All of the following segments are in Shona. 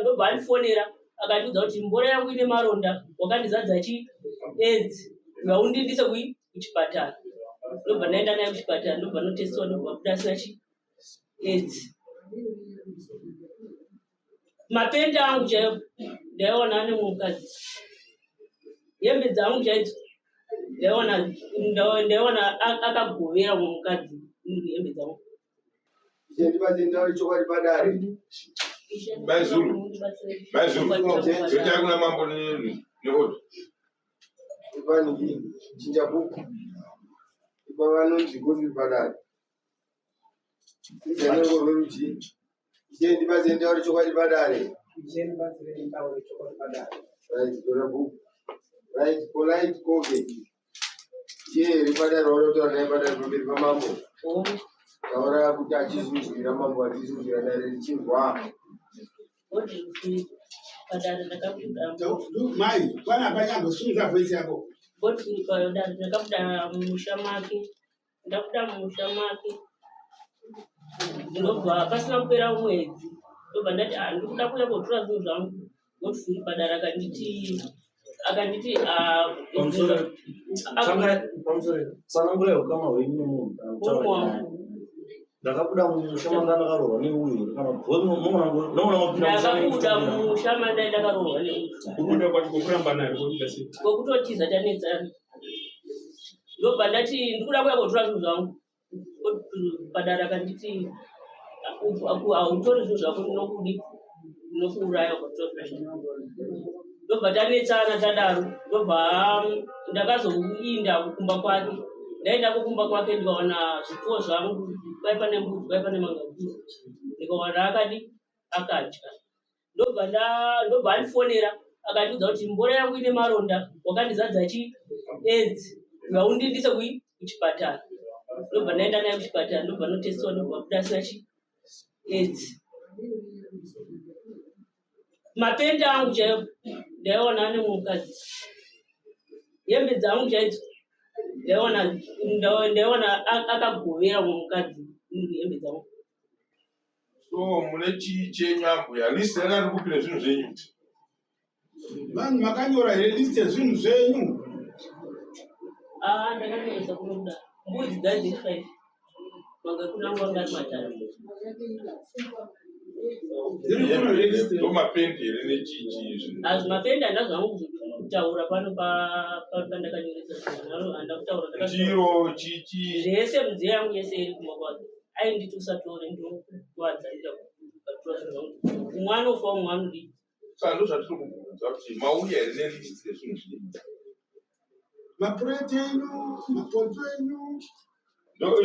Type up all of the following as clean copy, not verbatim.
ndobva andifonera akandiudza kuti mbora yangu ine maronda wakandizadza AIDS ngaundindise kuchipatara. Ndobva ndaenda naye kuchipatara ndobva notestiwa ndobva kubuda asina AIDS. Mapenda angu chaiwo ndaiona ane mukadzi. Hembe dzangu chaidzo ndaiona akagovera mukadzi hembe dzangu. Ndibazinda chokwadi padare. Mazulu. Zote kuna mambo ni hoto. Ibani chinjabuku. Ibano zigoni padare. Ndinenge ruji. Ndibazinda chokwadi padare. Ndibazinda chokwadi padare. Right, dorabu. Right, polite koge. Ripada rolo to ripada rubi mambo. Ahora kuja achizuzira mambo achizuzira ndare chingwa. Padare ndakabuda. Mai, bwana banyanga sunza voice yako. Boti padare ndakabuda mushamaki. Ndakuda mushamaki. Ndobva pasina kupera mwedzi. Ndobva ndati ndikuda kuya kotora zvinhu zvangu. Boti padare akanditi sananguleo kama wenye mungu ndakabuda mushamanga ndakarohwa neuyu kana ndakabuda mushamanda ndakarohwa neuyu kubuda kwati kokuramba naye kokutotiza tanetsana. Ndobva ndati ndikuda kuya kotora zvinhu zvangu. Padare akanditi autori zvinhu zvako ndinokuuraya ukatora. Ndobva tanetsana tadaro. Ndobva ndakazoinda kukumba kwake. Ndaenda kukumba kwake ndikaona zvipfuwo zvangu kwai pane mbudzi kwai pane mangakuzi. Ndikaona akadya. Ndobva andifonera akandiudza kuti mbora yangu ine maronda wakandizadza AIDS ngaundindise kuchipatara. Ndobva ndaenda naye kuchipatara ndobva notestiwa ndobva kubuda asina AIDS. Mapenda angu chaiwo ndaiona ane mukadzi. Hembe dzangu chaidzo ndaiona akagovera mukadzi hembe dzangu. So mune chichenyambo ya list yakati kupira zvinhu zvenyu. Vanhu makanyora list yezvinhu zvenyu. Ndakanyoresa kunokuda mbudzi dzadzi 5. Manga kuna ngwanga matara. Mapendere nechichi. Mapenda ndazvangu kutaura pano pandakanyoresa. Handakutaura. Chiro chichi. Zvese mudziyo yangu yese iri kumakwake. Ainditi usatore ndokuwadza ndikatora zvangu. Umwana ufa umwana udi. Sando zvatiri kubvunza kuti mauya ere nelist yezvinhu zvenyu. Mapureti enyu, mapoto enyu.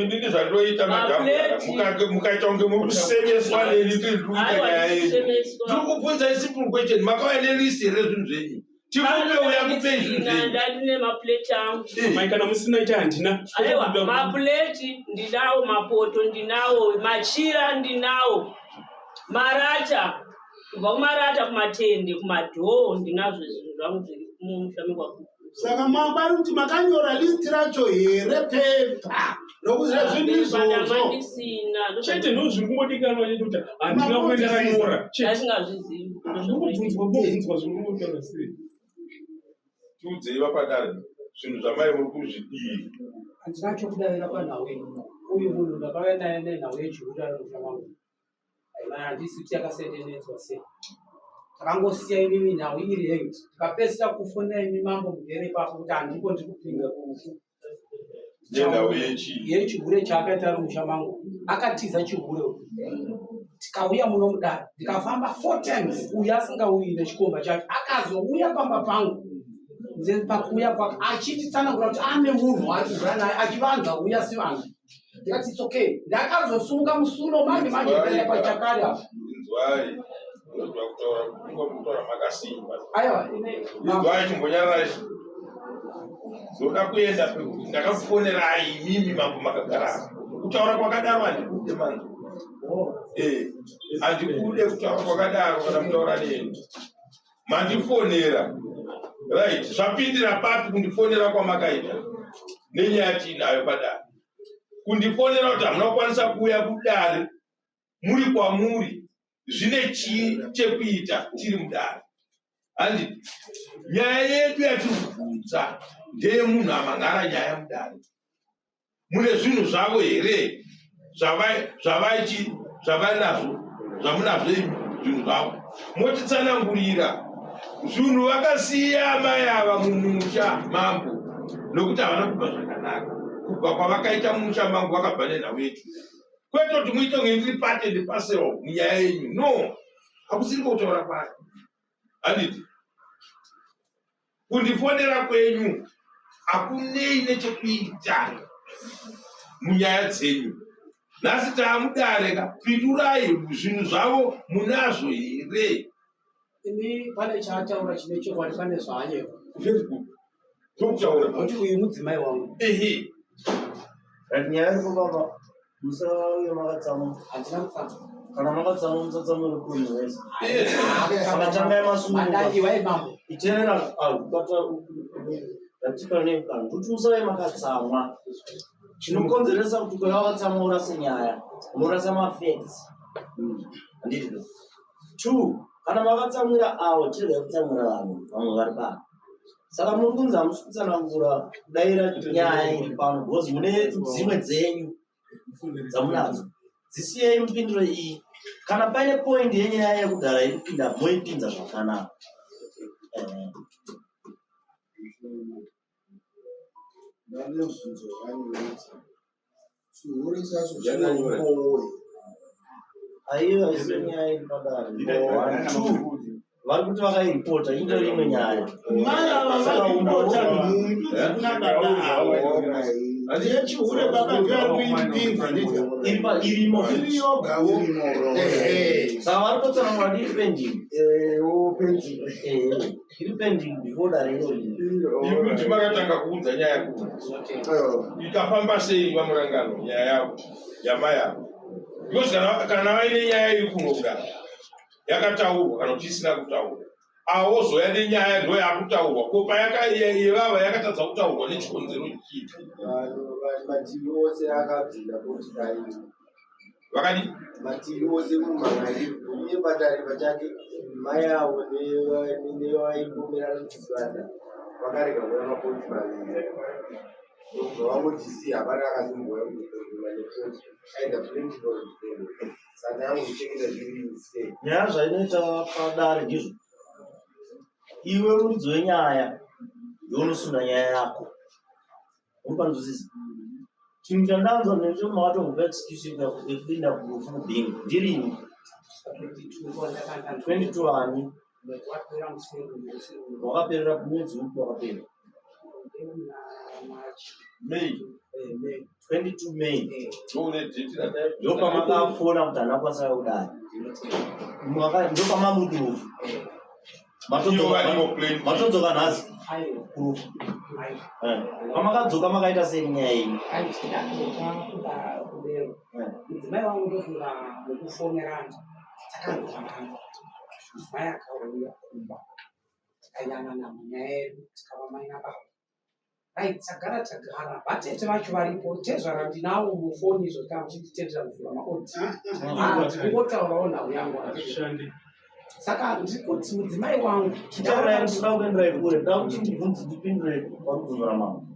Ndini zvatoita madhamu mukaita kunge mukusemeswa neni tiriruita nyaya yenyu. Tiri kubvunza isimple question makauya nelist ere zvinhu zvenyu. Tikupe uya kupe zvinhu zvenyu. Ndine mapuleti angu. Maikana musina ita handina. Aiwa mapuleti ndinawo, mapoto ndinawo, machira ndinawo, marata kubva kumarata kumatende kumadhoo ndinazvo zvinhu zvangu zviri mushami kwako. Saka mangwari kuti makanyora list racho here pepa nokuziva zvinhu izvozvo. Chete ndozviri kungodikanwa nekuti handina kuenda kanyora. Asingazvizivi. Ndobvunzwa zviri kungodikanwa sei. Tiudzei vapadare zvinhu zvamai muri kuzvidii. Handina chokudavira panhau yenyu. Uyu munhu ndakauya naye nenhau yechiutano zvamangu. Handisi kuti yakasendenedzwa sei. Takangosiya imimi nhau iri yenyu. Tikapedzisa kufunda imi mambo mugere ipapo kuti handiko ndiri kupinga kurufu. Nenhau yechi. Yechihure chaakaita ari musha mangu. Akatiza chihure. Tikauya muno mudare. Ndikafamba 4 times. Uya asingauyi nechikomba chake. Akazouya pamba pangu. Pakuuya kwake achititsanangura kuti ane munhu ari kugara naye achivanza uya sivanhu. Ndikati it's okay. Ndakazosunga musuno manje ndaya pachakare apa. Inzwai. Ndozva kutaura makasimba. Aiwa. Inzwai chimbonyarai. Zoda kuenda ndakakufonerai mimi mambo makagara. Kutaura kwakadaro handikude manzo. Handikude kutaura kwakadaro kana kutaura neni. Mandifonera. Right, zvapindira papi kundifonera kwamakaita nenyaya tinayo padare. Kundifonera kuti hamuna kukwanisa kuuya kudare muri kwamuri zvine chekuita tiri mudare. Handi nyaya yedu yatirikubvunza ndeyemunhu amangara nyaya mudare. Mune zvinhu zvavo here zvavainazvo zvamunazvo zvinhu zvavo motitsanangurira. Zvinhu vakasiya mai ava mumusha mambo nokuti havana kubva zvakanaka. Kubva kwavakaita mumusha mambo vakabva nenhau yedu. Kwete kuti muite kunge part and parcel munyaya yenyu. No, hakusiri kutaura kwayo. Handiti kundifonera kwenyu hakunei nechekuita munyaya dzenyu. Nhasi taamudare, pindurai zvinhu zvavo munazvo here? Ini pane chaataura chine chokwadi, pane zvaanyewa. Ndokutaura kuti uyu mudzimai wangu. Ehe. Nyaya yako baba, musauye makatsamu. Handina kutsamu. Kana makatsamu musatsamu rukuni wese. Akatanga yemasungwa. Mandaki waimambo. Iterera kubata ratika nekana. Kuti musauye makatsamwa. Chinokonzeresa kuti kwa wakatsamwa urase nyaya. Urase mafacts. Handiti. 2. Kana makatsamwira awo chirega kutsamwira vanhu vamwe vari pano. Saka muri kunzi hamusi kutsanangura kudaira nyaya iri pano because mune dzimwe dzenyu dzamunadzo. Dzisiyei mupinduro iyi. Kana paine point yenyaya yekudhara iri kupinda moipinza zvakanaka. Aiyo haisi nyaya iri padare. Vari kuti vakairipota indori imwe nyaya. Saka umbota kuna baba awo. Azichihure baba kuipinza ndizvo. Irimo. Iriyogawo. Saka vari kutsanangura kuti iri pending. Pending. Iri pending before dare irori. Ikuti makatanga kuudza nyaya yakuru. Ikafamba sei vamurangano nyaya yavo yamai yavo. Because kana vaine nyaya iri kuno kudaro yakataurwa kana kuti isina kutaurwa, avo zoya nenyaya ndo yakutaurwa. Ko payevava yakatadza kutaurwa nechikonzero chiki. Mativi ose akabvira kuti dai Vakadi mativi ose mumhangai uye padare pachake mai avo nevaipomerana kutisana vakarega kuya mapoti maviri ndobva vangotisiya hapana akazomboya kuzomanefoti aenda plentifo saka yangochengeta zviri sei. Nyaya zvainoita padare ndizvo. Iwe muridzi wenyaya yaunosunda nyaya yako. Unopanzwisisa? Chinhu chandanzwa nezvo mawatomupa excuse yekupinda kufubhingi ndirini 22 ani wakaperera kumwedzi upi wakapera May 22 May ndopamakafona kuti hana kwanisa kudai ndopamamudufu matodzoka nhasi kurufu pamakadzoka makaita sei nyaya yenyu? Mudzimai wangu ndofunga nokufonerana takazvakana mudzimai akauya kumba takayanana munyaya yedu tikava mai nababa tagara vatete vacho varipo tezvara ndinavo mufoni izvo kaa muchinditendera kuvhura maodhi ndingotaurawo nhau yangu saka ndikuti mudzimai wangu tichairaisida kuenderai kure nda kuti ndibvunzi ndipindure parubvunzo ramambo.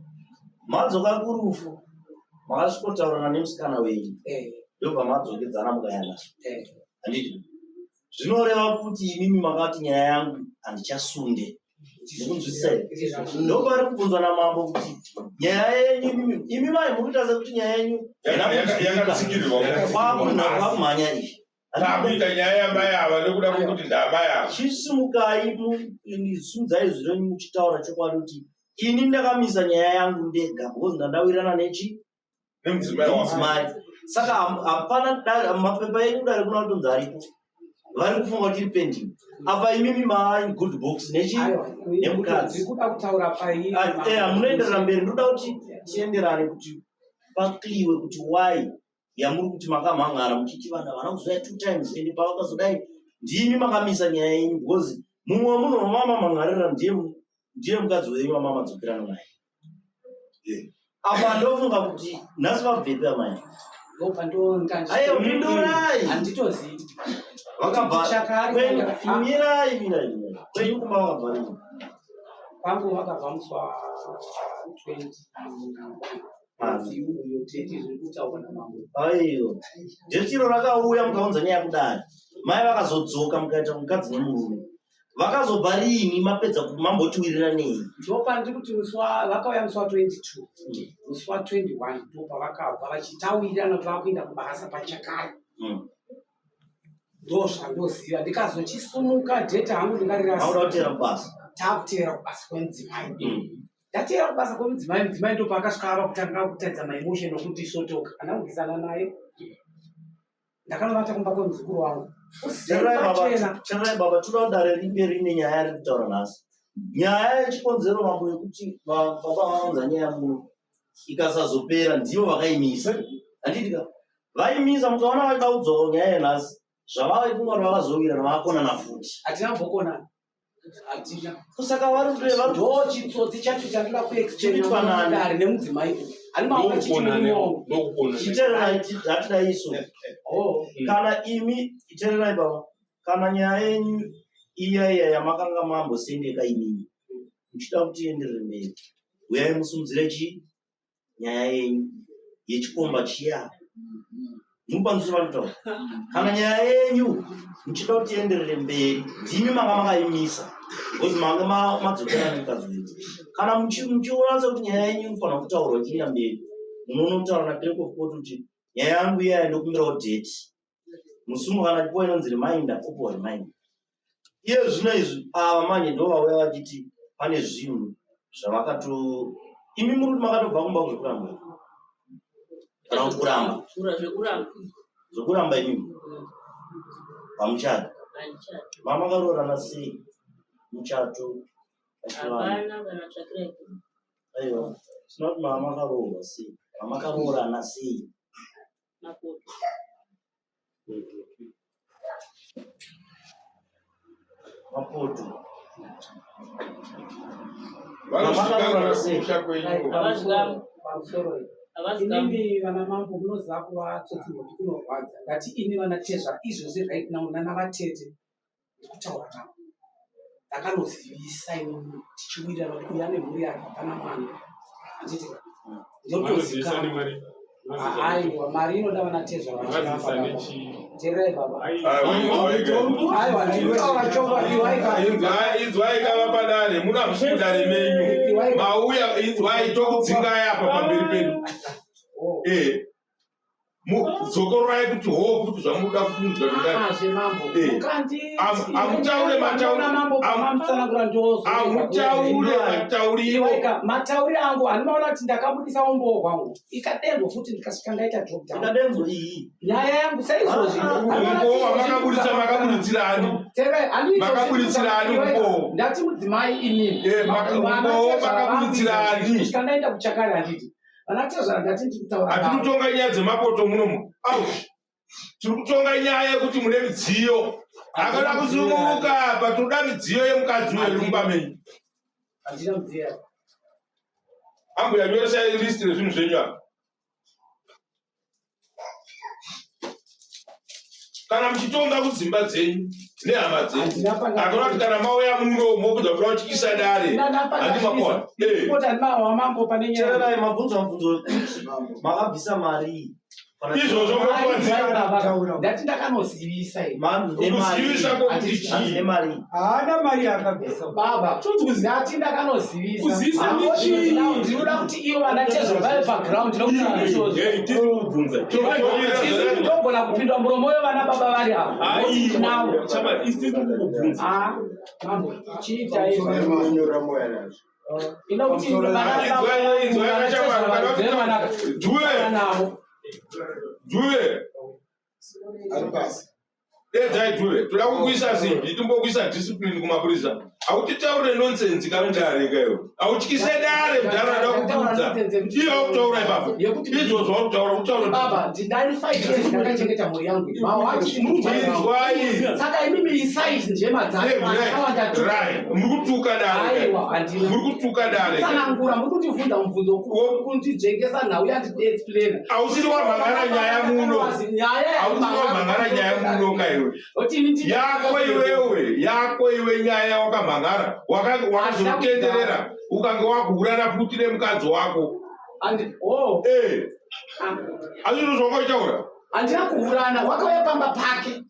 Madzoka kurufu makasvikotaurana nemusikana wenyu ndobva madzokedzana mukayana. Handiti zvinoreva kuti imimi makati nyaya yangu handichasunde. Ndikunzwisisa ndopari kubvunzwa namambo kuti nyaya yenyu imi mai murikuita sekuti nyaya yenyu yakatsingirirwa kwakumhanya izvi takuita nyaya yamai ava nekuda kwokuti ndamai ava. Chisimukai sumudzai zvirenyu muchitaura chokwadi kuti ini ndakamisa nyaya yangu ndega because ndandawirirana nemudzimai. Saka hapana mapepa enyu dare kuna kutonzi aripo vari kufunga kuti iri pending. Apa imimi mai good box nemukadzi munoenderera mberi. Ndoda kuti tienderane kuti pakliwe kuti why yamuri kuti makamhangara muchiti vanhu havana kuzoya 2 times ende pavakazodai ndimi makamisa nyaya yenyu because mumwe munhu wamama mangharira ndiye mukadzi wenyu wamamadzokirana naye. Apa ndofunga kuti nhasi vabvepi amai? Aiwa, pindurai. Handitozivi. Vakabva imira. Kwenyu kumba vakabva rini? Kwangu vakabva muswa 20 uyo teti zviri kutaurwa namambo. Aiyo. Jetiro rakauya mukaunza nyaya kudai. Mai vakazodzoka mukaita mukadzi nemurume. Vakazobva rini mapedza mambotiwirira nei? Ndopa ndiri kuti vakauya muswa 22. Muswa 21 ndopa vakabva vachitawirirana kuti vakuenda kubasa pachakare. Ndozvandoziva ndikazochisumuka dhete hangu ndingarirasakutera kubasa. Takutera kubasa kwemudzimai. Ndatera kubasa kwemudzimai, mudzimai ndopa akasvika ava kutanga kutadza maimotion okuti sotoka. Anamugizana naye. Ndakanovata kumba kwemuzukuru wangu. Charai baba, toda kudare rimberi nenyaya yari kutaura nhasi. Nyaya yechikonzero mambo yekuti baba vaunza nyaya muno ikasazopera ndivo vakaimisa. Handitika vaimisa mukaona vakaudzawo nyaya yenhasi. Zvavaifunga kuti vakazowira navakakonana futi. Hatina mbokona. Hatina. Kusaka vari ndochitsotsi chacho chandida kuexplain nemudzimai. Ani mawa chichimimo. Chitererai hatida iso. Kana imi itererai baba. Kana nyaya yenyu iya yamakanga mambosendeka imini. Muchida kuti ienderere mberi. Uyai musimudzire nyaya yenyu yechikomba chiya. Mukwanisa vanotau. Kana nyaya yenyu muchida kuti ienderere mberi, ndimi manga makaimisa. Kuti manga madzokera nemukadzi wenyu. Kana muchiona kuti nyaya yenyu inofanira kutaurwa ichienda mberi, munoona kutaura naClerk of Court kuti nyaya yangu iya ndokumbirawo dheti. Musumukana ndipo inonzi reminder, open reminder. Iye zvino izvi ava manje ndo vauya vachiti pane zvinhu zvavakato imi muri kuti makatobva kumba kuzvokuramba. Kana kuti kuramba. Zvokuramba imimi. Pamuchato. Mama karoorana sei? Muchato. Hapana kana tsvakira. Aiwa. Sinoti mama karoora sei? Mama karoorana sei? Mapoto. Mapoto. Inini vana mambo munoziva kuvatsotsirwa kuti kunorwadza. Ngati ini vana tezva izvozvi right now nanavatete ndikutaura navo. Ndakanozivisa inini tichiwirirana kuti uya nemhuri yake hapana mwana. Handiti ndotozikana. Aiwa, mari inoda vana tezva vachiramba. Tererai baba. Inzwai kava padare, muna mudare menyu. Mauya inzwai tokudzingai apa pamberi pedu. Zokorai kuti ho kuti zvamuda kufunza kudai. Amutaure matauriro. Matauriro angu hanimaona kuti ndakabudisa umbowo kwangu. Ikadenzo futi ndikasvika ndaita drop down. Ikadenzo iyi. Nyaya yangu saizvozvi. Umbowo makabuditsirani. Makabuditsirani umbowo. Ndati mudzimai inini. Umbowo makabuditsirani. Kusvika ndaita kuchakare handiti. Vanatezva ndati ndikutaura. Hatiri kutonga nyaya dzemapoto munomu. Tiri kutonga nyaya yekuti mune midziyo. Akada kuzunguka apa toda midziyo yemukadzi wedu mumba menyu. Handina mudziyo. Ambuya nyoresai list rezvinhu zvenyu apa. Kana muchitonga kudzimba dzenyu nehama dzenyu, akona kuti kana mauya muno mobudza kuda kutyisa dare handimakona. Tererai mabvunzo makabvisa mari. Izvozvo ndati ndakanozivisa kuzivisa kwokuti chii? haana mari akabvisa baba. Ndati ndakanozivisa ndinoda kuti ivo vanatezva vave paground ndogona kupindwa muromo yo vana baba vari apa. Chiita inokuti Juve. Edzai Juve. Toda kukuisa simbi, timbokuisa discipline kumapurisa. Autitaure nonsense kamudare kayo. Autyise dare mudharaunda kukudza. Iyo autaura ipapo. Izvo zvautaura kutaura. Baba, ndinani 5 years ndakachengeta mhuri yangu. Saka imimi isize nje madzana. Muri kutuka dare. Aiwa, andina. Muri kutuka dare. Sanangura muri kutivunza mubvunzo kundijengesa nhau yandiexplain. Ausiri wamhangara nyaya muno. Ausiri wamhangara nyaya muno kayo. Yako iwe nyaya wakamhangara. Wakazvitenderera. Ukange wagura naputire mukadzi wako. Azvino zvongoitaura. Handina kuhurana, wakauya pamba pake.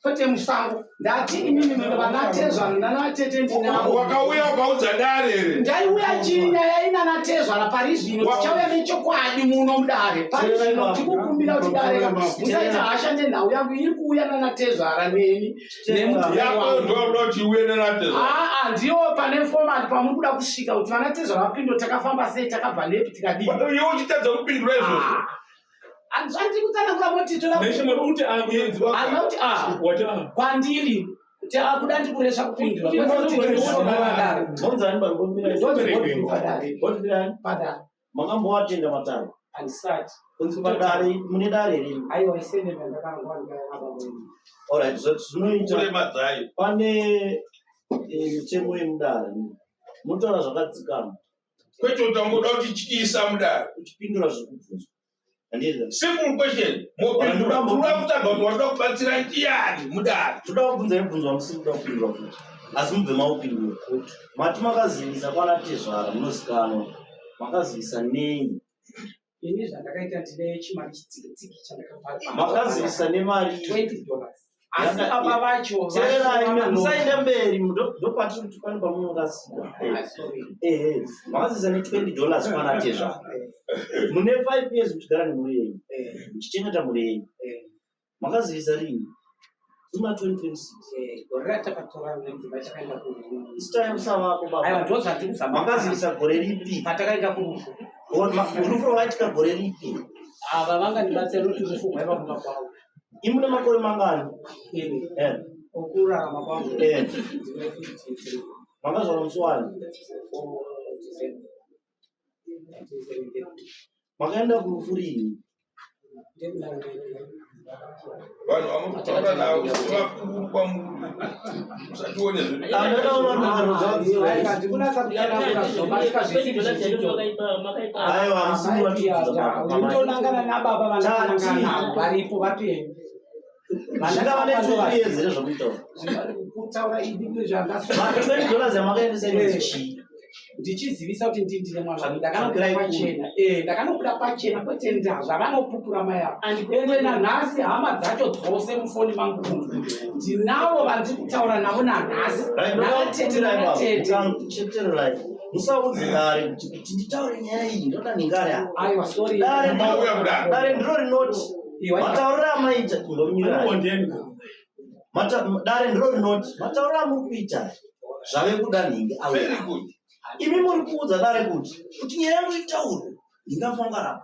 Kwete musango. Ndati imimi vanatezvara nanatete ndinavo. Wakauya ukaudza dare here. Ndaiuya chini nyaya inanatezvara pari zvino. Tichauya nechokwadi muno mudare. Pari zvino tikukumbira kuti dare musaita hasha nenhau yangu iri kuuya nanatezvara neni. Yako ndoda kuti uye nanatezvara. Ndiyo pane format pamuri kuda kusvika kuti vanatezvara vapindo takafamba sei takabva nepi tikadii. Iwe uchitadza kupindura izvozvo. Anditi kutsanangura moti toda kuti anoti kwandiri kuda ndikuresa kupindura makambowatenda matare handisati padare mune dare rino aiwa iseneva ndakangwanga alright zvinoita pane mitemo yemudare munotaura zvakadzikama kwete utangoda kuti chiisa mudare uchipindura zvekubvunzwa. Simple question. Mopindura kutanga kuti wanoda kubatsira ndiani mudare. Toda kubvunza ibvunzwa musiri kuda kupindura kuti. Asi mubve maupindura. Mati makazivisa kwanatezvara munozikanwa. Makazivisa nei? Ini zvandakaita ndine chimari chitiki chandakabva. Makazivisa nemari $20. Asi baba vacho musaenda mberi ndopati kuti pane pamunokasika. Makazivisa ne$20 kwanatezvara. Mune 5 years kuchigara nemhuri yenyu muchichengeta mhuri yenyu makazivisa rini? Tuma 2026 gore ratakatora nenzima takaenda kuisitime savako baba makazivisa gore ripi patakaenda kurufu rufu rwaitika gore ripi ava vangandibatsira kuti rufu rwaivakuka kwavo imune makore mangani okurarama kwangu makazvara musi wani makaenda kurufu rini? Vanhu vanotaura navo vakuru kwamuri musatione ndonangana nababa vananangana navo varipo vapenyu zvingava nezvekuedzere zvokutaura kutaura idii $20 yamakaendesa inozii ndichizivisa kuti ndindine mwana ndakanobuda pachena ndakanobuda pachena kwete ndazva vanopupura mai avo ende nanhasi hama dzacho dzose mufoni mangu ndinavo vandiri kutaura navo nanhasi navatetechetererai musaudze dare kuti nditaure nyaya iyi ndoda ningari aiwa sorry dare ndiro rinoti mataurira amaita kundomunyirai dare ndiro rinoti mataurira muri kuita zvave kuda nhingi imi muri kuudza dare kuti nyaya yangu itaurwe ndingafangara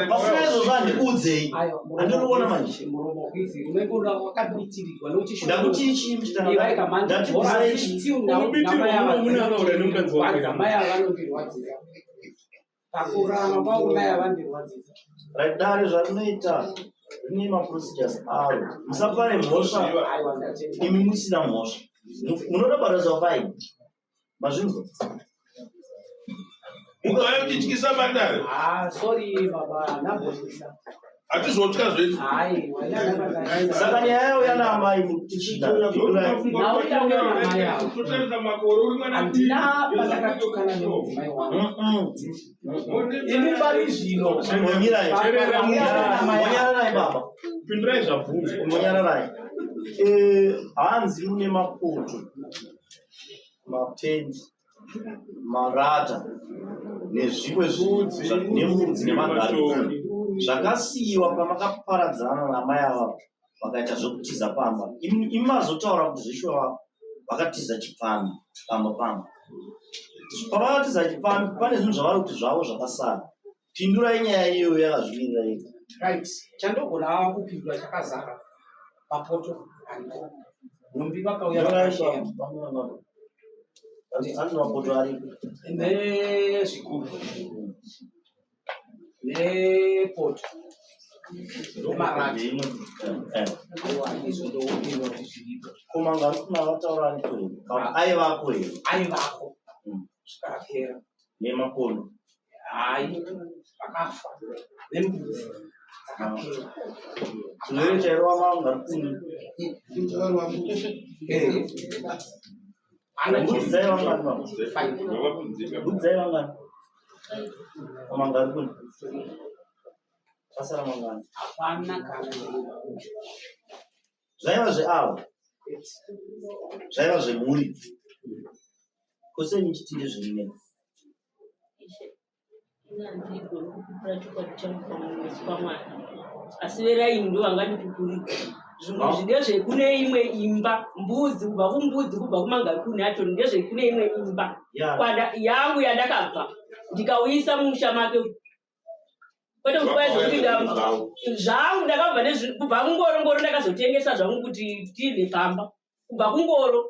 pasina izvozvo handikuudzei handinoona manje ndakuti ichi dare zvarinoita rine maprocedures aro musapare mhosva imi musina mhosva munoda baraza faini mazvinzwa ukauya kuchityisa madare sorry baba nambotisa hatizotya zvedu saka nyaya yauya naamai mutichinaauyaamaiatotarisa makore uri mwana handina pandakatukana nemudzimai wangu ini pari zvino monyararai baba pindurai zvabvunzwa monyararai hanzi mune mapoto mapendi marata nezvimwe nemudzi nemagarikoni zvakasiyiwa pamakaparadzana namai ava vakaita zvekutiza pamba imi mazotaura kuti zvishwa vakatiza chipfambi pamba pavakatiza chipfambi pane zvinhu zvavari kuti zvavo zvakasara pindurai nyaya iyoyo yakazvimirira yega right chandogona kupindura chakazara mapoto aripo Nhumbi vakauya Yakaiswa vakashera. pamwe ati mapoto aripo. Nezvikuru. Nepoto. Nemarati. Kumanga kuna vataura aripo. Aivako here. Aivako. Zvikapera. Nemakono. Hai. Vakafa. Nembudzi. Dzakapera. Chirwere chairova manga kuni. Mbudzi dzaivangana. Mbudzi dzaivangana. Manga kuni. Pasara mangana. Hapana kana. Zvaiva zveavo. Zvaiva zvemhuri. Kwese nichitire zviri asi veraini ndo vangandipukurika zvinhu ndezvekune imwe imba mbudzi kubva kumbudzi kubva kumangakuni acho ndezvekune imwe imba yangu yandakabva ndikauyisa musha make kwete kuti zvangu ndakabva kubva kungoro ndakazotengesa zvangu kuti tine pamba kubva kungoro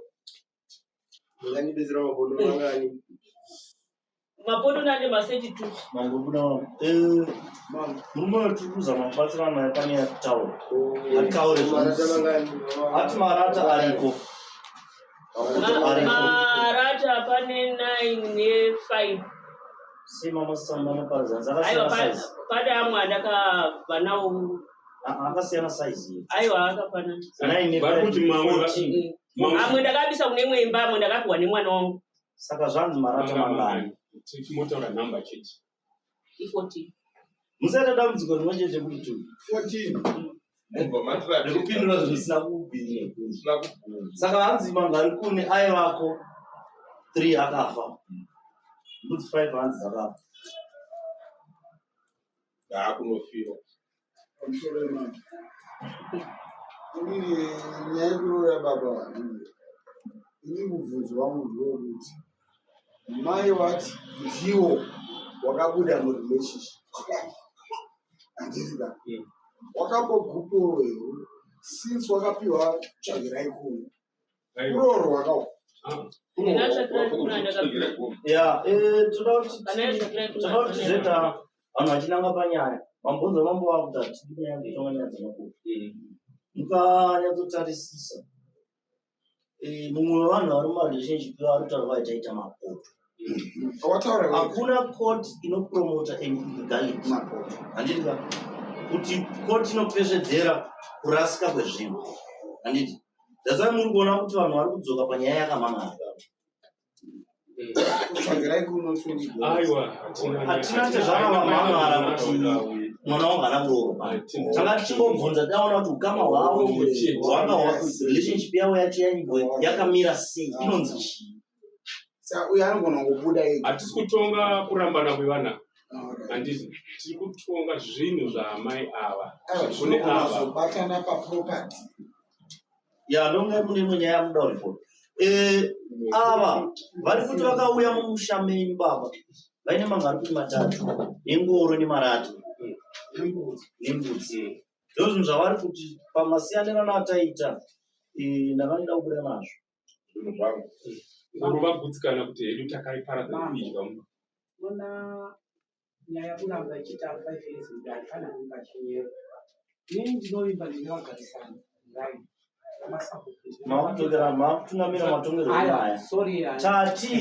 mapoto nane maseti tu mangobuda murume tikuza mabatsirana yapane yataura ataure ati marata ariko marata pane 9 ne5 sema masamba pazanza pane amwe andakabva nawo akasiyana size aiwa akapana Varikuti amwe ndakabisa kune imwe imba amwe ndakapiwa nemwana wangu saka zvanzi marata mangani tichimotaura namba chete 14 musati dambudziko rimwe chete kuti 14 ndikupindura zvisina kubhinya saka hanzi mangari kune aivako 3 akafa mbudzi 5 hanzi dzakafa ndakunofira nyaya yekuroya baba ini mubvunzo wangu ndewokuti mai wati ndiwo wakabuda murelationship andizida wakambogupowero since wakapiwa tsvagirai kuno uroro wakawa toda kuti zveta vanhu vachinanga panyaya mabvunzo mambo wakuti hatidi nyaya kutonga nyaya dzemakoto mukanyatsotarisisa mumwe wevanhu vari mumarelationship vari kutaura vaitaita makoto hakuna koti inopromota illegality handiti kuti koti inopesvedzera kurasika kwezvinhu handiti dasai muri kuona kuti vanhu vari kudzoka panyaya yakamangana hatina chezvakavamangara kuti mwana wangu hana kuroorwa tanga tichingobvunza taona kuti ukama hwavo relationship yavo yacho yakamira sei inonzi chii uyo anogona kubuda hatisi kutonga kurambana kwevana handiti tiri kutonga zvinhu zvaamai ava kune avazobatana paproperty ndonga mune imwe nyaya yamuda report ava vari kuti vakauya mumusha menyu baba vaine mangari kuti 3 nengoro nemarata nembudzi ndo zvinhu zvavari kuti pamasiyanirano ataita ndakanoda kubuda nazvo zvinhu zvangu ngoro vagutsikana kuti hedu takaiparadza kubidya mona nyaya kuramba ichiita 5 years kudai kana kunga chinyero ini ndinoimba ndinevagarisana ngai makutungamira matongero enyaya tati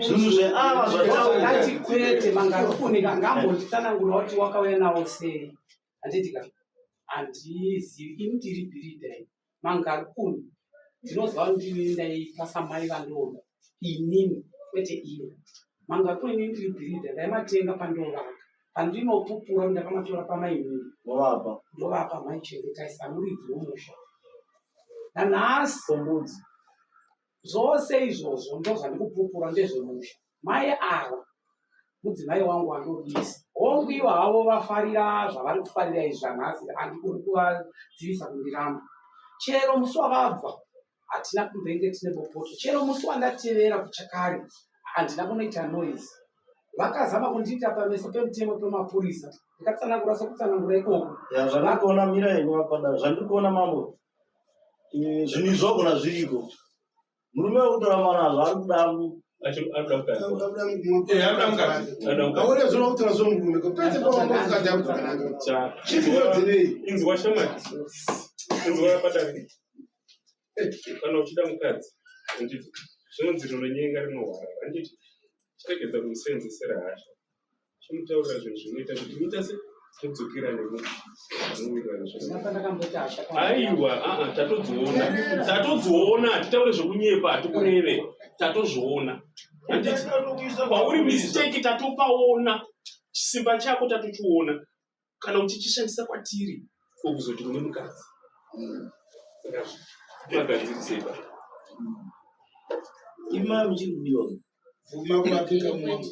zvinhu zveava zvati kwete mangarukunika ngambonditsanangura kuti wakauya nawo sei handitika handizivi ini ndiri bhiridhai mangarukuni ndinozva kuti ndini ndaipasa mai vandoda inini kwete iyo mangarukuni ini ndiri bhiridhai ndaimatenga pandovaka pandinopupura ndakamatora pamainini ndovapa maichengetai muridzi womusha nanhasi kombudzi zvose izvozvo ndozvandikupupura ndezvemusha mai ava mudzimai wangu andodisi hongu havo vafarira zvavari kufarira izvi zvanhasi andikuri kuvadzivisa kundiramba chero musi wavabva hatina kumbenge tine bopoto chero musi wandatevera kuchakare handina kunoita noise vakazama kundiita pameso pemutemo pemapurisa ndikatsanangura sokutsanangura ikoko zvandikuona mira yenyu vapada zvandikuona mambo Zvinhu izvogona zviriko. Murume wekutoramba nazvo ari kudangu. Aure zvino kutora zvomurume kupedze pawambosikati akutokanaka. Inzi washamwari. Inzi wapadari. Kana uchida mukadzi, handiti zvinonzi rinonyenga rinohwara. Handiti chiregedza kumusenzesera hasha. Chimutaurira zvinhu zvinoita kuti muita se todzokera aiwa tatodziona titaure zvokunyepa hatikureve tatozviona. Handiti pauri mistake tatopaona chisimba chako tatochiona kana uchichishandisa kwatiri kokuzoti une mukadzi magadziriseba ima muchiri kudiwa vuma kuvapika mumwe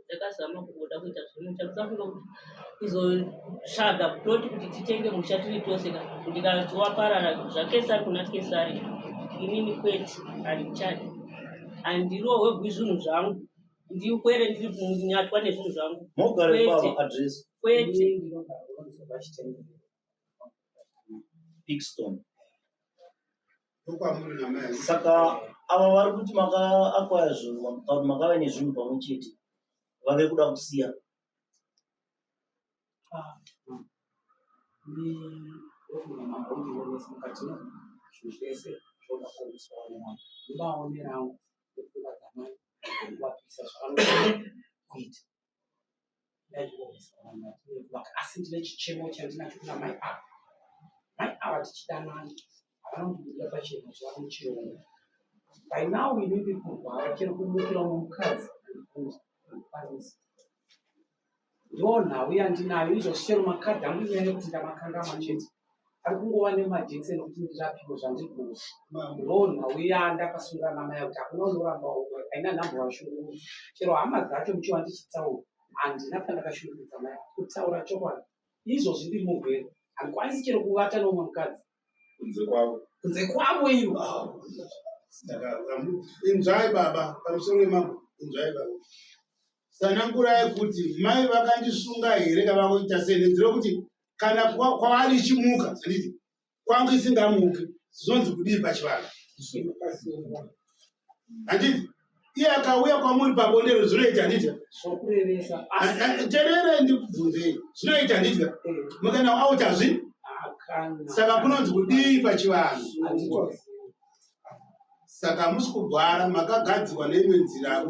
takazama kugoda kuita zvinhu takusafuna kuti kuzotsvaga ploti kuti titenge musha tiri tose kuti kana waparara zvakesari kuna kesari inini kwete handichadi handiro webwi zvinhu zvangu ndikwere ndiri kunyatwa nezvinhu zvangu mogare baba address kwete Pigston. ukwamuri namai Saka ava vari kuti makakwaya zvinhu makava nezvinhu pamwe chete vave kuda kusiya. Asi ndine chichemo chandinacho kuna mai ava. Mai ava tichidanana havanombudira pachena zvavo chirungu. By now we need people havachiri kumukira mukadzi kwanisa. Ndo nhau yandinayo izvochero makadhi angu inyaya yekuti ndamakanga machete. Ari kungova nemajekiseni kuti ndirapiwe zvandiri kuona. Ndo nhau yandakasunga namai kuti hakuna unoramba haina nhamba vashungurudza. Chero hama dzacho muchiwa ndichitsaura handina pandakashungurudza mai kutaura chokwadi. Izvozvi ndiri mugwere handikwanisi chero kuvata nomumwe mukadzi kunze kwavo iyo. inzwai baba pamusoro wemambo inzwai baba sanangurai kuti mai vakandisunga here kavakuita sei nenzira kuti kana kwavari ichimuka handiti kwangu isingamuki zvinonzi kudii pachivanhu handiti iye akauya kwamuri pabondero zvinoita handiti Sokurevesa terere ndikubvunzei zvinoita handiti mukana autazvi saka kunonzi kudii pachivanhu saka hamusi kugwara makagadzirwa neimwe nzira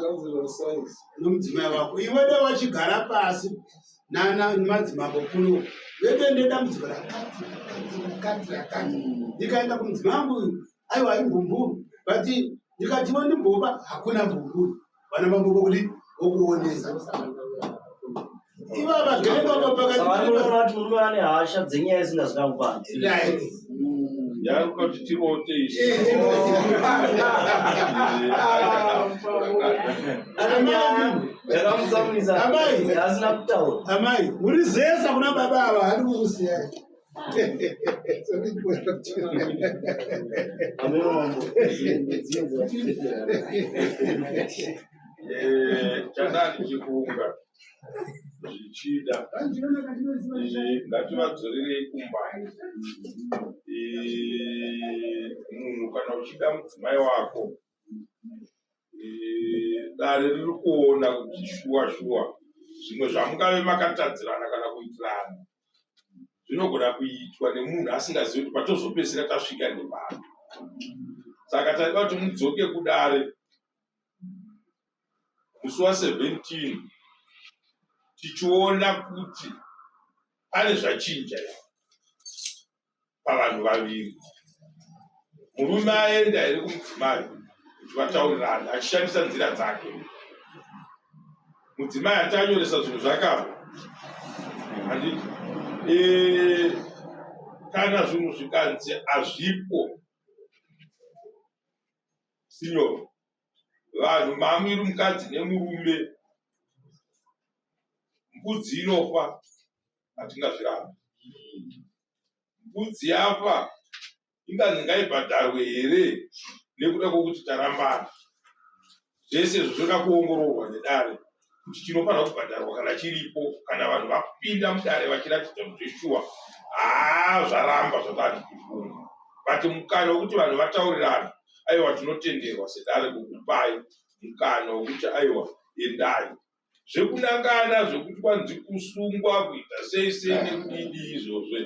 nomudzimai wako iwede wachigara pasi namadzimambo kuno vete ndedambudziko rakati ndikaenda kumudzimai wangu aiwa imbumburu but ndikatiwo ndimboba hakuna mbumburu vana mambo kuti wokuonesa iva vagere baba pakati murume ane hasha dzenyaya isingazikangupanda yarukoti tirote yakamutsamwisa asina kutaura. amai muri zesa kuna baba ava hari kukusiyai chandani chikunga zvichida ngativadzorerei kumba. Munhu kana uchida mudzimai wako dare riri kuona kuti shuwa zvimwe zvamungave makatadzirana kana kuitirana zvinogona kuitwa nemunhu asingazivi kuti patozopedzisira tasvika nevanhu. Saka taida kuti mudzoke kudare musi wa17 tichiona kuti pane zvachinja pavanhu vaviri. Murume aenda here kumudzimai kuti vataurirana achishandisa nzira dzake. Mudzimai atanyoresa zvinhu zvakavo handiti kana zvinhu zvikanzi hazvipo sinyoro vanhu mamwiri mukadzi nemurume mbudzi inofa hatingazvirambi. Mbudzi yafa inganzi ngaibhadharwe here nekuda kwokuti tarambana. Zvese izvo zvoda kuongororwa nedare kuti chinofanira kubhadharwa kana chiripo kana vanhu vapinda mudare vachiratidza kuti shuwa zvaramba zvakati kufunga but mukana wekuti vanhu vataurirana aiwa tinotenderwa sedare kukupai mukana wekuti aiwa endai zvekunangana zvekuti kwanzi kusungwa kuita sei nekudidi izvozvo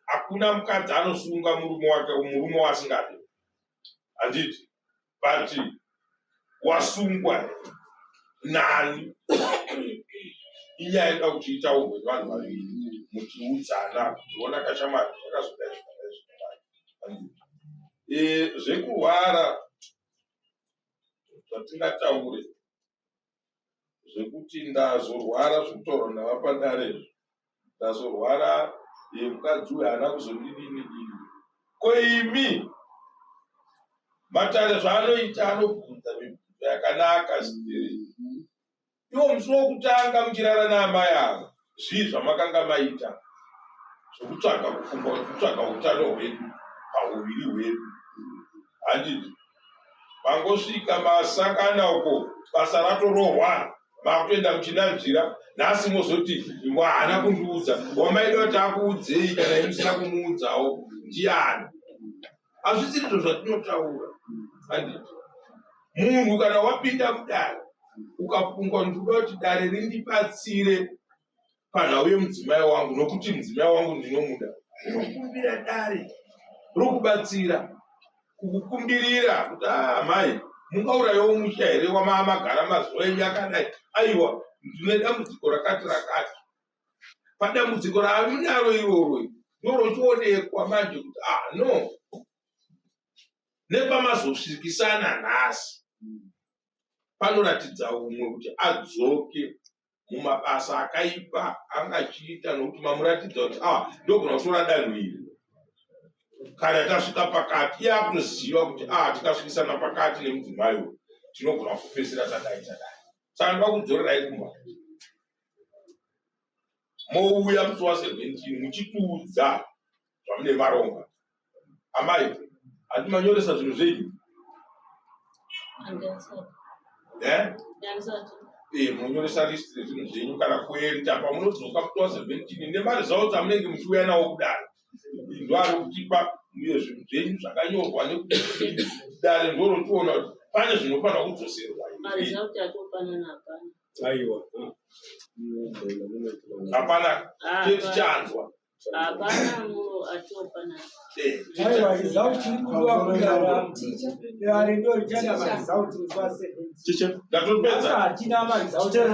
hakuna mukadzi anosunga murume wasingadi handiti but wasungwa nani iye aida kuti itaurwe nevanhu vaviri muchiudzana kuona kashamari zvakazodai zvekurwara zvatingataure zvekuti ndazorwara zvekutaurwa navapadare ndazorwara mukadzi uyu haana kuzondidini koimi matare zvaanoita anobvunza mibvunzo yakanaka iwo musi wokutanga muchirara naamai ava zvii zvamakanga maita zvokutsvaga kufunga kutsvaga utano hwedu pauviri hwedu handiti mangosvika masakana uko basa ratorohwa makutoenda muchinanzvira nhasi mozoti imwe haana kundiudza wamaida kuti akuudzei kana imusina kumuudzawo ndiani hazvisizvo zvatinotaura handiti munhu kana wapinda mudare ukafunga ndikuda kuti dare rindibatsire panhau yemudzimai wangu nokuti mudzimai wangu ndinomuda unokumbira dare rokubatsira kukukumbirira kuti mai mungaurayiwo musha here wamamagara mazuva enyu akadai aiwa ndine dambudziko rakati padambudziko raamunaro iroro ndorochionekwa manje kuti no nepamazosvikisana nhasi panoratidza umwe kuti adzoke mumabasa akaipa angachiita nokuti mamuratidza kuti ndogona kutora danho iri kana tasvika pakati iye akutoziva kuti tikasvikisana pakati nemudzimai uyu tinogona kupedzisira tadai saka ndoda kudzorerai kumba mouya musi wa17 muchitiudza zvamune maronga amai hati manyoresa zvinhu zvenyu munonyoresa list rezvinhu zvenyu kana kuenda pamunodzoka musi wa17 nemari zavo dzamunenge muchiuya nawo kudare ndoari kutipa uye zvinhu zvenyu zvakanyorwa nekudare ndorotiona kuti pane zvinofanira kudzoserwa aiwa hapana chechanzwa hapana muro atopana aiwa result ikuwa kudara yari ndo chana result ndatopedza atina result